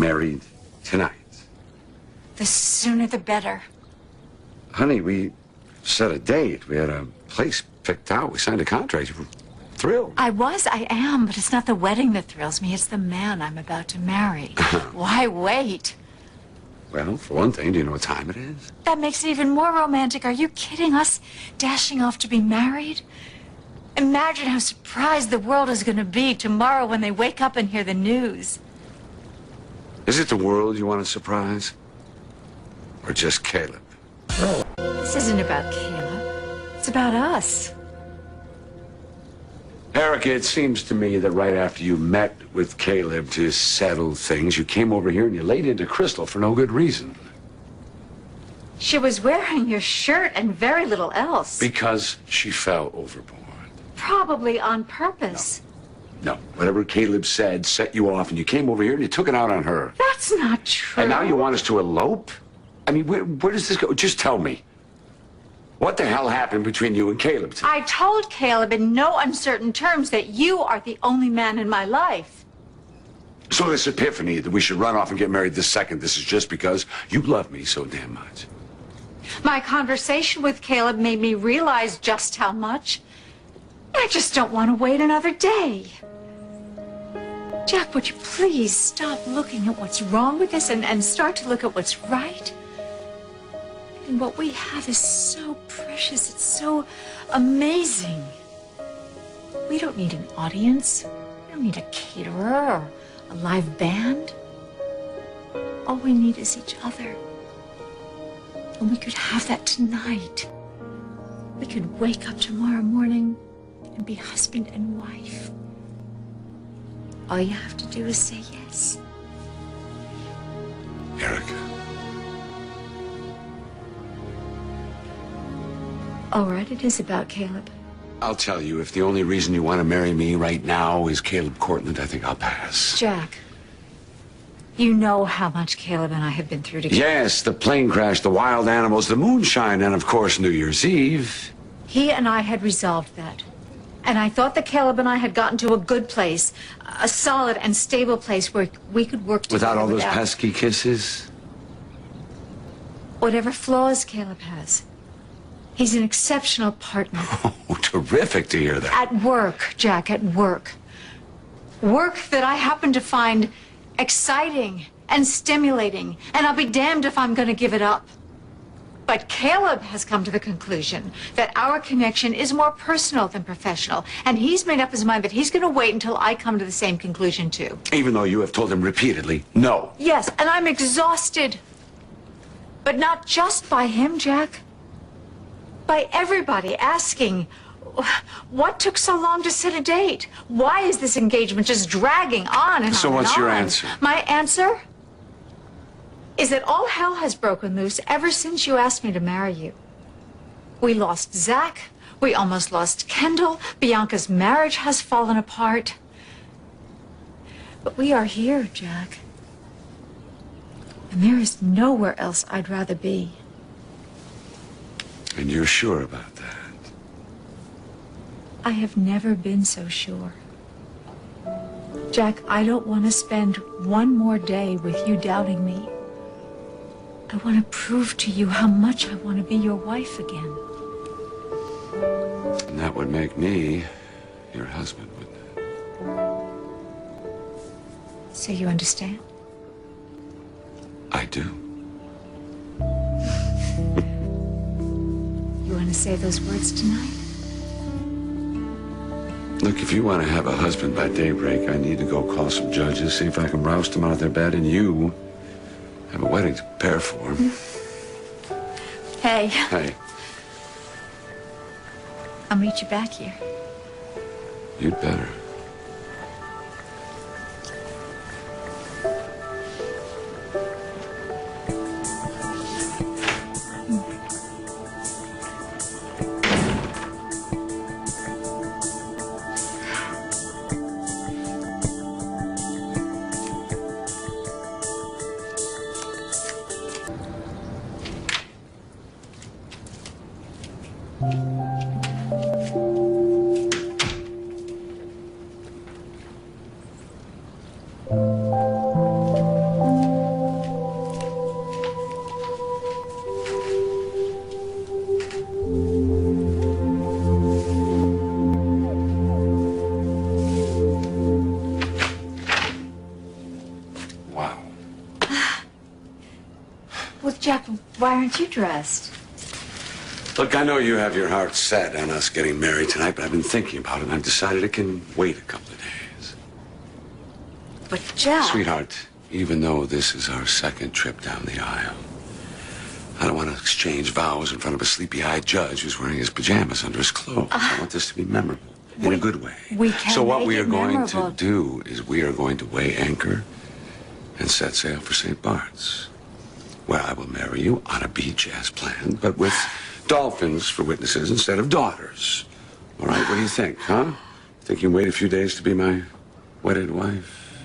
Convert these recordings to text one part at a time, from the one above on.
married tonight. The sooner the better. Honey, we set a date. We had a place picked out. We signed a contract. You were thrilled. I am, but it's not the wedding that thrills me. It's the man I'm about to marry. Why wait? Well, for one thing, do you know what time it is? That makes it even more romantic. Are you kidding us? Dashing off to be married? Imagine how surprised the world is going to be tomorrow when they wake up and hear the news. Is it the world you want to surprise? Or just Caleb? This isn't about Caleb. It's about us. Erica, it seems to me that right after you met with Caleb to settle things, you came over here and you laid into Crystal for no good reason. She was wearing your shirt and very little else. Because she fell overboard. Probably on purpose. No. Whatever Caleb said set you off, and you came over here and you took it out on her. That's not true. And now you want us to elope? I mean, where does this go? Just tell me. What the hell happened between you and Caleb today? I told Caleb in no uncertain terms that you are the only man in my life. So this epiphany that we should run off and get married this second, this is just because you love me so damn much. My conversation with Caleb made me realize just how much. I just don't want to wait another day. Jack, would you please stop looking at what's wrong with this and start to look at what's right? And what we have is so precious. It's so amazing. We don't need an audience. We don't need a caterer or a live band. All we need is each other. And we could have that tonight. We could wake up tomorrow morning and be husband and wife. All you have to do is say yes. Erica. All right, it is about Caleb. I'll tell you, if the only reason you want to marry me right now is Caleb Cortland, I think I'll pass. Jack, you know how much Caleb and I have been through together. Yes, the plane crash, the wild animals, the moonshine, and of course, New Year's Eve. He and I had resolved that. And I thought that Caleb and I had gotten to a good place, a solid and stable place where we could work together. Without all those pesky kisses? Whatever flaws Caleb has. He's an exceptional partner. Oh, terrific to hear that. At work, Jack, at work. Work that I happen to find exciting and stimulating, and I'll be damned if I'm going to give it up. But Caleb has come to the conclusion that our connection is more personal than professional, and he's made up his mind that he's going to wait until I come to the same conclusion, too. Even though you have told him repeatedly, no. Yes, and I'm exhausted. But not just by him, Jack. By everybody asking, what took so long to set a date? Why is this engagement just dragging on and on? So what's your answer? My answer is that all hell has broken loose ever since you asked me to marry you. We lost Zach. We almost lost Kendall. Bianca's marriage has fallen apart. But we are here, Jack. And there is nowhere else I'd rather be. And you're sure about that? I have never been so sure. Jack, I don't want to spend one more day with you doubting me. I want to prove to you how much I want to be your wife again. And that would make me your husband, wouldn't it? So you understand? I do. You want to say those words tonight? Look, if you want to have a husband by daybreak, I need to go call some judges, see if I can roust them out of their bed, and you have a wedding to prepare for. Hey. Hey. I'll meet you back here. You'd better. Wow. Well, Jack, why aren't you dressed? Look, I know you have your heart set on us getting married tonight, but I've been thinking about it, and I've decided it can wait a couple of days. But, Jack... Sweetheart, even though this is our second trip down the aisle, I don't want to exchange vows in front of a sleepy-eyed judge who's wearing his pajamas under his clothes. I want this to be memorable, in a good way. We can So what make we are it going memorable. to do is we are going to weigh anchor and set sail for St. Bart's, where I will marry you on a beach as planned, but with dolphins for witnesses instead of daughters. All right, what do you think, huh? Think you can wait a few days to be my wedded wife?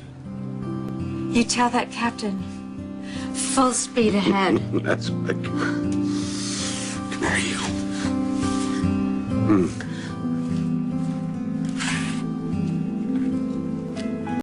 You tell that captain. Full speed ahead. That's big. Come here, you.